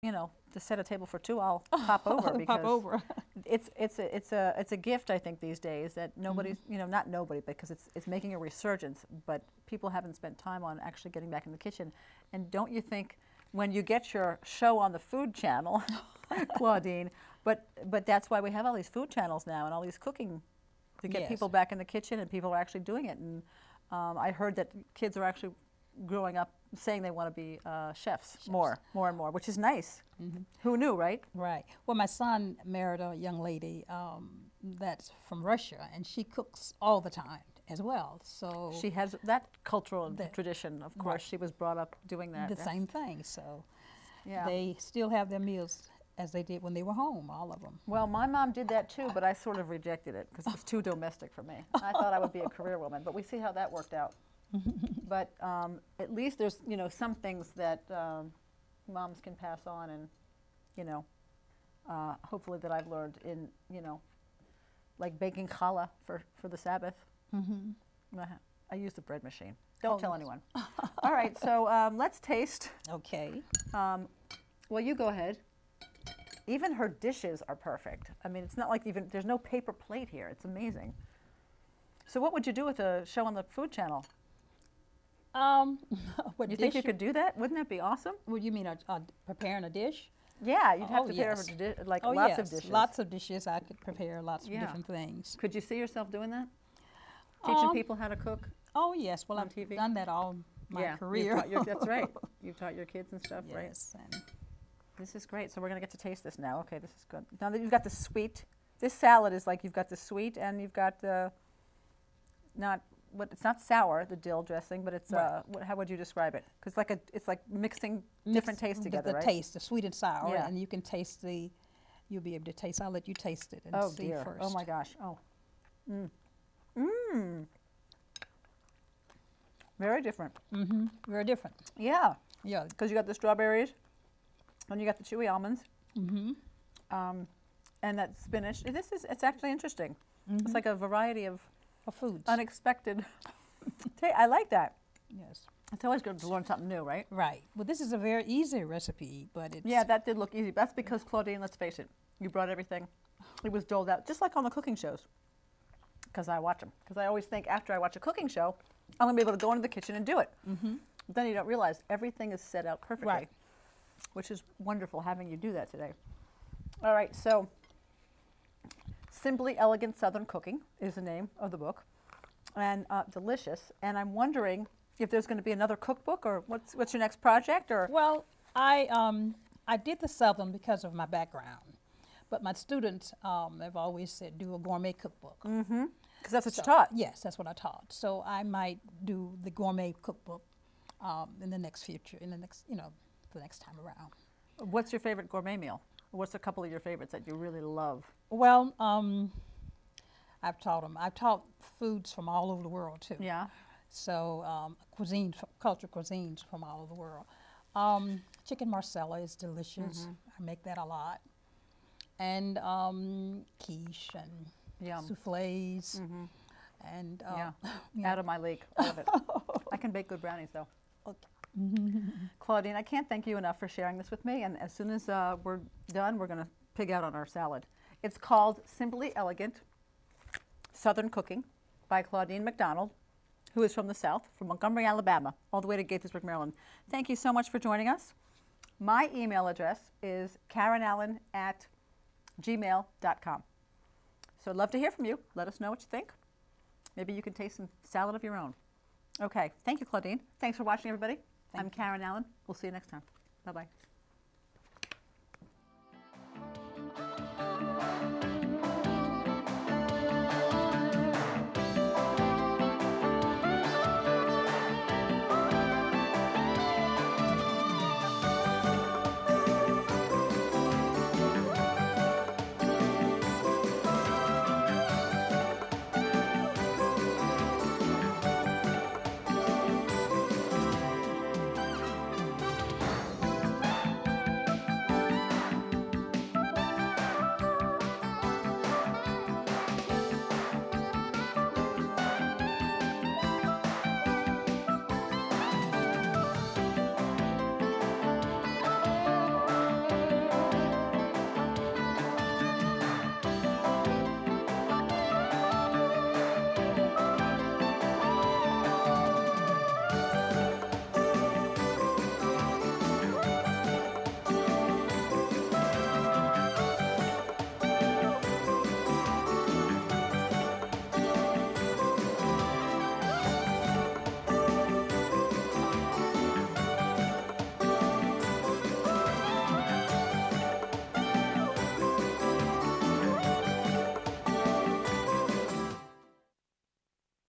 you know, to set a table for two, I'll pop over because pop over. it's a gift, I think, these days that nobody's, you know, not nobody, because it's making a resurgence, but people haven't spent time on actually getting back in the kitchen. And don't you think when you get your show on the Food Channel, Claudine, but that's why we have all these food channels now and all these cooking to get people back in the kitchen, and people are actually doing it. And I heard that kids are actually growing up saying they want to be chefs more and more, which is nice. Who knew, right? Right. Well, my son married a young lady that's from Russia, and she cooks all the time as well. So she has that cultural tradition, of course. She was brought up doing that. The same thing. So they still have their meals as they did when they were home, all of them. Well, my mom did that too, but I sort of rejected it because it was too domestic for me. I thought I would be a career woman, but we see how that worked out. But at least there's, you know, some things that moms can pass on, and, you know, hopefully that I've learned in, you know, like baking challah for the Sabbath. I use the bread machine. Don't tell anyone. All right, so let's taste. Okay. Well, you go ahead. Even her dishes are perfect. I mean, it's not like there's no paper plate here. It's amazing. So what would you do with a show on the Food Channel? What you think you could do that? Wouldn't that be awesome? What do you mean, preparing a dish? Yeah, you'd have to prepare like lots of dishes. Lots of dishes. I could prepare lots of different things. Could you see yourself doing that? Teaching people how to cook? Oh, yes. Well, I've done that all my career. That's right. You've taught your kids and stuff, right? Yes. This is great. So we're going to get to taste this now. Okay, this is good. Now that you've got the sweet, this salad is like you've got the sweet and you've got the, it's not sour, the dill dressing, but it's, how would you describe it? Because it's like mixing different tastes together, right? The taste, the sweet and sour, and you can taste you'll be able to taste. I'll let you taste it and see first. Oh my gosh. Oh. Very different. Very different. Yeah. Yeah. Because you got the strawberries, and you got the chewy almonds, and that spinach. It's actually interesting. It's like a variety of foods. Unexpected. I like that. Yes. It's always good to learn something new, right? Right. Well, this is a very easy recipe, but it's... Yeah, that did look easy. That's because, Claudine, let's face it, you brought everything. It was doled out, just like on the cooking shows, because I watch them. Because I always think after I watch a cooking show, I'm going to be able to go into the kitchen and do it. But then you don't realize everything is set out perfectly, which is wonderful having you do that today. All right, so Simply Elegant Southern Cooking is the name of the book, and delicious. And I'm wondering if there's going to be another cookbook, or what's your next project? Or well, I did the Southern because of my background, but my students have always said do a gourmet cookbook. Because that's what you taught. Yes, that's what I taught. So I might do the gourmet cookbook in the next future, the next time around. What's your favorite gourmet meal? What's a couple of your favorites that you really love? Well, I've taught them. I've taught foods from all over the world too. Yeah. So cultural cuisines from all over the world. Chicken marsala is delicious. I make that a lot. And quiche and souffles. And out of my league, all of it. I can bake good brownies though. Claudine, I can't thank you enough for sharing this with me, and as soon as we're done, we're going to pig out on our salad. It's called Simply Elegant Southern Cooking by Claudine McDonald, who is from the South, from Montgomery, Alabama, all the way to Gaithersburg, Maryland. Thank you so much for joining us. My email address is karenallyn@gmail.com. So I'd love to hear from you. Let us know what you think. Maybe you can taste some salad of your own. Okay, thank you, Claudine. Thanks for watching, everybody. I'm Karen Allyn. We'll see you next time. Bye-bye.